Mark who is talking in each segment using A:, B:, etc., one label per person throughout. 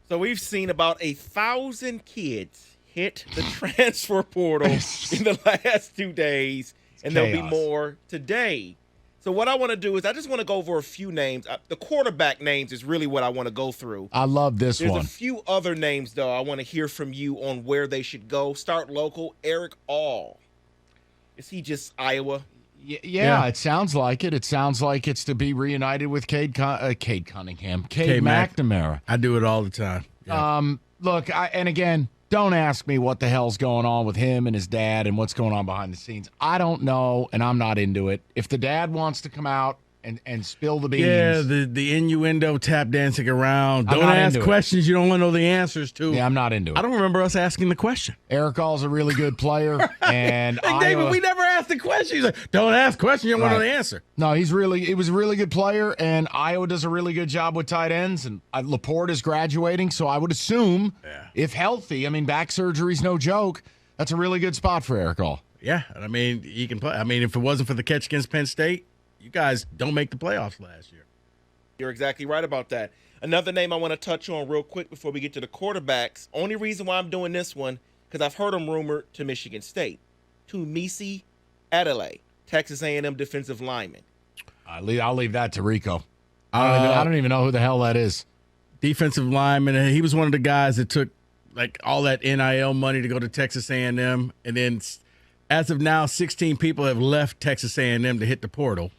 A: So we've seen about 1,000 kids hit the transfer portal in the last 2 days, and there'll be more today. So what I want to do is I just want to go over a few names. The quarterback names is really what I want to go through.
B: I love this one.
A: There's a few other names, though, I want to hear from you on where they should go. Start local. Eric All. Is he just Iowa?
B: Yeah, it sounds like it. It sounds like it's to be reunited with Cade Cunningham. Cade McNamara.
C: I do it all the time. Yeah.
B: Look, and again, don't ask me what the hell's going on with him and his dad and what's going on behind the scenes. I don't know, and I'm not into it. If the dad wants to come out and spill the beans.
C: Yeah, the innuendo tap dancing around. Don't ask questions you don't want to know the answers to.
B: Yeah, I'm not into it.
C: I don't remember us asking the question.
B: Eric All's a really good player. And
C: hey, David, we never asked the question. He's like, don't ask questions you don't want to know the answer.
B: No, he was a really good player, and Iowa does a really good job with tight ends, and Laporte is graduating, so I would assume, if healthy, I mean, back surgery's no joke, that's a really good spot for Eric All.
C: Yeah, and I mean, he can play. I mean, if it wasn't for the catch against Penn State, you guys don't make the playoffs last year.
A: You're exactly right about that. Another name I want to touch on real quick before we get to the quarterbacks. Only reason why I'm doing this one, because I've heard him rumored to Michigan State. Tumisi Adelaide, Texas A&M defensive lineman.
B: I'll leave that to Rico. I don't even know who the hell that is.
C: Defensive lineman. He was one of the guys that took like all that NIL money to go to Texas A&M, and then as of now, 16 people have left Texas A&M to hit the portal.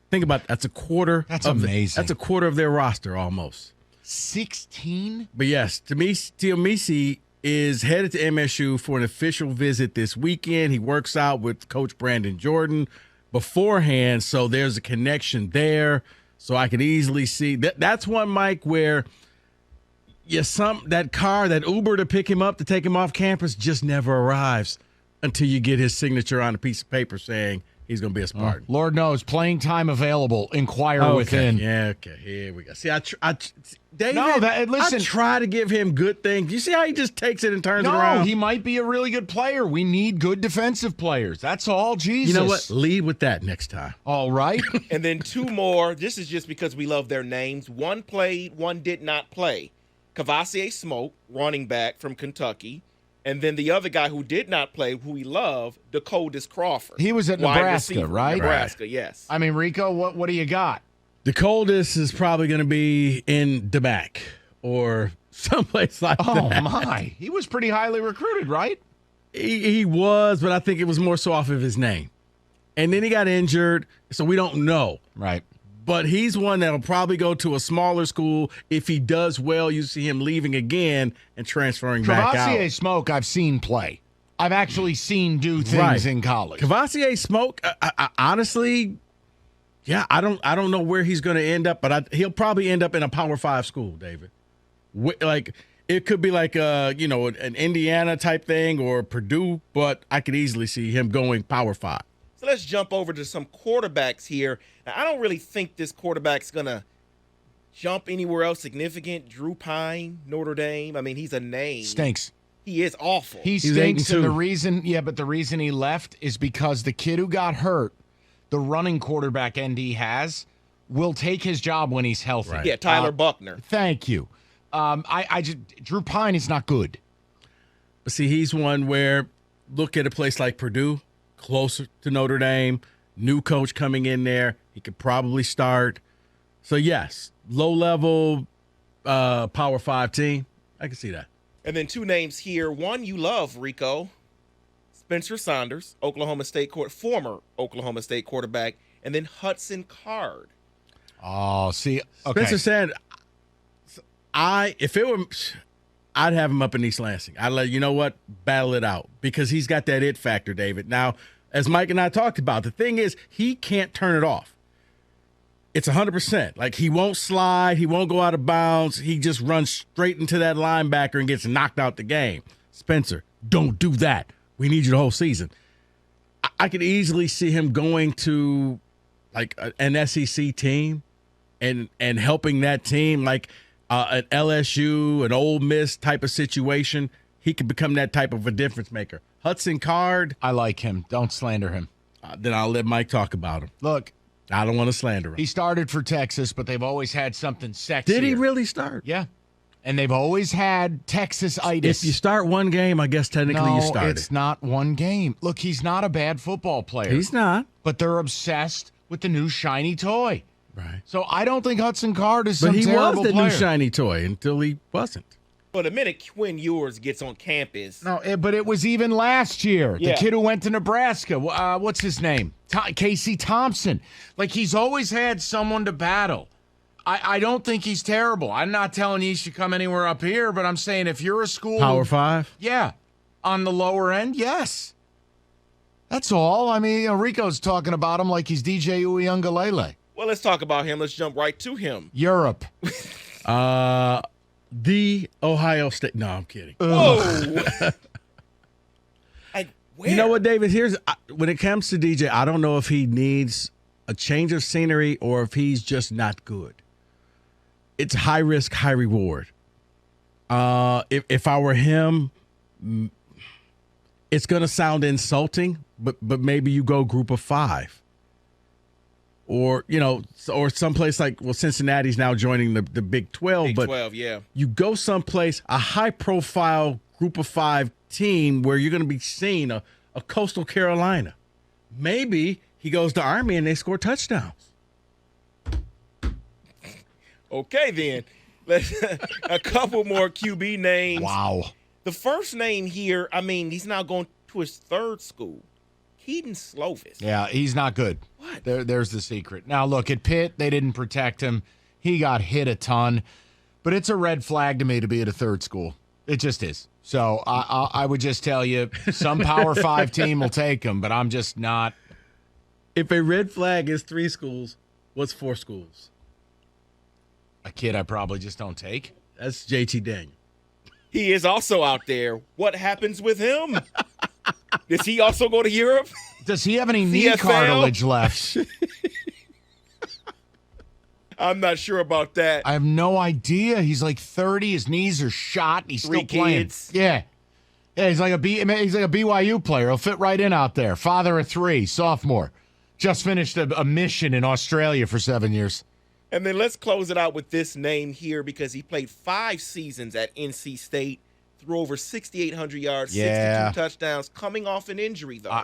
C: Think about that. That's a quarter.
B: That's amazing.
C: That's a quarter of their roster almost.
B: 16?
C: But yes, Tumisi is headed to MSU for an official visit this weekend. He works out with Coach Brandon Jordan beforehand, so there's a connection there. So I could easily see that's one, Mike, where that Uber to pick him up to take him off campus just never arrives until you get his signature on a piece of paper saying he's going to be a Spartan.
B: Lord knows, playing time available. Inquire within.
C: Yeah, okay. Here we go. See,
B: David, listen,
C: I try to give him good things. You see how he just takes it and turns it around?
B: No, he might be a really good player. We need good defensive players. That's all, Jesus.
C: You know what? Lead with that next time.
B: All right.
A: And then 2 more. This is just because we love their names. One played, one did not play. Kavasier Smoke, running back from Kentucky. And then the other guy who did not play, who we love, Dakotas Crawford.
B: He was at Nebraska, right?
A: Nebraska, yes.
B: I mean, Rico, what do you got?
C: Dakotas is probably going to be in DeMac or someplace like that.
B: Oh, my. He was pretty highly recruited, right?
C: He was, but I think it was more so off of his name. And then he got injured, so we don't know.
B: Right.
C: But he's one that'll probably go to a smaller school. If he does well, you see him leaving again and transferring back out.
B: Kavasier Smoke, I've seen play. I've actually seen do things in college.
C: Kavasier Smoke, I honestly, I don't know where he's going to end up, but he'll probably end up in a Power 5 school, David. Like it could be like an Indiana type thing or Purdue, but I could easily see him going Power 5.
A: So let's jump over to some quarterbacks here. Now, I don't really think this quarterback's going to jump anywhere else significant. Drew Pine, Notre Dame. I mean, he's a name.
B: Stinks.
A: He is awful.
B: He stinks, and the reason he left is because the kid who got hurt, the running quarterback ND has, will take his job when he's healthy.
A: Right. Yeah, Tyler Buckner.
B: Thank you. Drew Pine is not good.
C: But see, he's one where look at a place like Purdue, closer to Notre Dame, new coach coming in there. He could probably start. So, yes, low-level Power 5 team. I can see that.
A: And then 2 names here. One you love, Rico. Spencer Saunders, former Oklahoma State quarterback. And then Hudson Card.
B: Oh, see, okay.
C: Spencer said, I'd have him up in East Lansing. I'd let you know what, battle it out because he's got that it factor, David. Now, as Mike and I talked about, the thing is he can't turn it off. It's 100%. Like he won't slide, he won't go out of bounds. He just runs straight into that linebacker and gets knocked out the game. Spencer, don't do that. We need you the whole season. I could easily see him going to like an SEC team and helping that team like an LSU, an Ole Miss type of situation. He could become that type of a difference maker. Hudson Card.
B: I like him. Don't slander him.
C: Then I'll let Mike talk about him.
B: Look.
C: I don't want to slander him.
B: He started for Texas, but they've always had something sexy.
C: Did he really start?
B: Yeah. And they've always had Texas-itis.
C: If you start one game, I guess technically you started.
B: No, it's not one game. Look, he's not a bad football player.
C: He's not.
B: But they're obsessed with the new shiny toy.
C: Right.
B: So I don't think Hudson Card is some terrible player.
C: But he was the new shiny toy until he wasn't.
A: But the minute Quinn Ewers gets on campus.
B: No, but it was even last year.
A: Yeah.
B: The kid who went to Nebraska. What's his name? Casey Thompson. Like, he's always had someone to battle. I don't think he's terrible. I'm not telling you he should come anywhere up here, but I'm saying if you're a school.
C: Power 5?
B: Yeah. On the lower end, yes. That's all. I mean, Rico's talking about him like he's DJ Uyunglele.
A: Well, let's talk about him. Let's jump right to him.
B: Europe.
C: The Ohio State. No, I'm kidding.
A: Whoa.
C: You know what, David? When it comes to DJ, I don't know if he needs a change of scenery or if he's just not good. It's high risk, high reward. If I were him, it's going to sound insulting, but maybe you go group of 5. Or, or someplace like, Cincinnati's now joining the Big 12.
A: Big 12, yeah.
C: You go someplace, a high-profile group of 5 team where you're going to be seeing a Coastal Carolina. Maybe he goes to Army and they score touchdowns.
A: Okay, then. Let's a couple more QB names.
B: Wow.
A: The first name here, he's now going to his third school. Keaton Slovis.
B: Yeah, he's not good.
A: What?
B: There's the secret. Now, look, at Pitt, they didn't protect him. He got hit a ton. But it's a red flag to me to be at a third school. It just is. So I would just tell you, some Power 5 team will take him, but I'm just not.
C: If a red flag is 3 schools, what's 4 schools?
B: A kid I probably just don't take.
C: That's JT Daniel.
A: He is also out there. What happens with him? Does he also go to Europe?
B: Does he have any knee
A: CFL?
B: cartilage left?
A: I'm not sure about that.
B: I have no idea. He's like 30. His knees are shot. He's still
A: 3
B: playing.
A: kids.
B: Yeah. Yeah, he's like a BYU player. He'll fit right in out there. Father of 3, sophomore. Just finished a mission in Australia for 7 years.
A: And then let's close it out with this name here because he played 5 seasons at NC State, threw over 6,800 yards, 62 touchdowns, coming off an injury, though.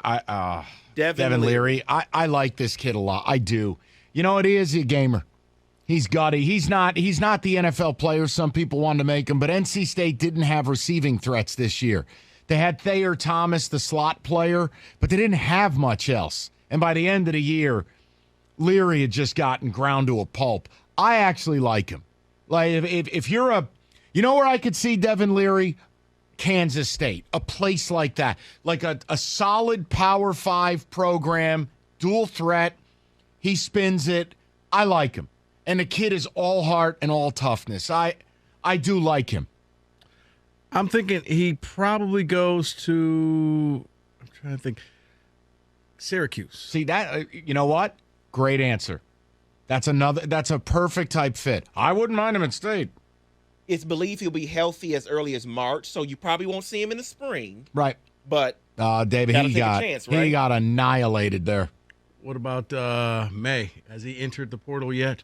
B: Devin Leary. I like this kid a lot. I do. You know what he is? He's a gamer. He's gutty. He's not the NFL player some people want to make him, but NC State didn't have receiving threats this year. They had Thayer Thomas, the slot player, but they didn't have much else. And by the end of the year, Leary had just gotten ground to a pulp. I actually like him. Like if you're you know where I could see Devin Leary? Kansas State, a place like that, like a solid Power 5 program, dual threat. He spins it. I like him. And the kid is all heart and all toughness. I do like him.
C: I'm thinking he probably goes to, I'm trying to think, Syracuse.
B: See that? You know what? Great answer. That's a perfect type fit. I wouldn't mind him at State.
A: It's believed he'll be healthy as early as March, so you probably won't see him in the spring.
B: Right.
A: But
B: David, he got annihilated there.
C: What about May? Has he entered the portal yet?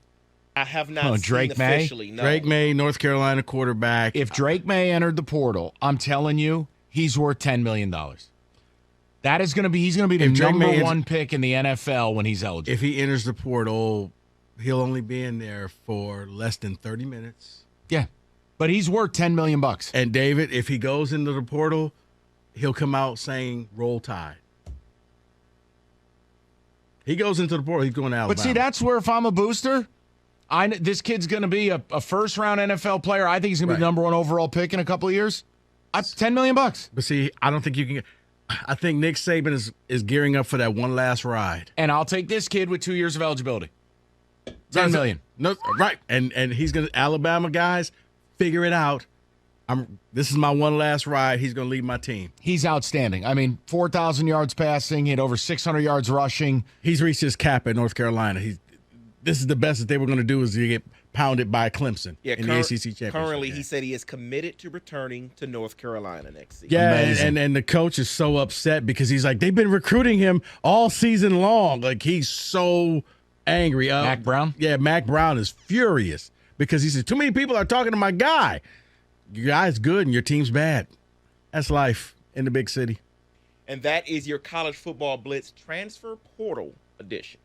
A: I have not
B: Drake
A: seen
B: May?
A: officially. No.
C: Drake May, North Carolina quarterback.
B: If Drake May entered the portal, I'm telling you, he's worth $10 million. That is going to be, he's going to be the number 1 pick in the NFL when he's eligible.
C: If he enters the portal, he'll only be in there for less than 30 minutes.
B: Yeah. But he's worth $10 million.
C: And David, if he goes into the portal, he'll come out saying, "Roll Tide." He goes into the portal, he's going to Alabama.
B: But see, that's where if I'm a booster, this kid's going to be a first-round NFL player. I think he's going to be the number 1 overall pick in a couple of years. $10 million.
C: But see, I don't think you can. I think Nick Saban is gearing up for that one last ride.
B: And I'll take this kid with 2 years of eligibility. $10 million.
C: No, right. And he's going to, Alabama guys, figure it out. This is my one last ride. He's going to lead my team.
B: He's outstanding. 4,000 yards passing. He had over 600 yards rushing.
C: He's reached his cap at North Carolina. This is the best that they were going to do is to get pounded by Clemson in the ACC championship.
A: Currently, he said he is committed to returning to North Carolina next season.
C: Yeah, and the coach is so upset because he's like, they've been recruiting him all season long. Like, he's so angry.
B: Mac Brown?
C: Yeah, Mac Brown is furious because he said, too many people are talking to my guy. your guy's good and your team's bad. That's life in the big city.
A: And that is your college football blitz transfer portal edition.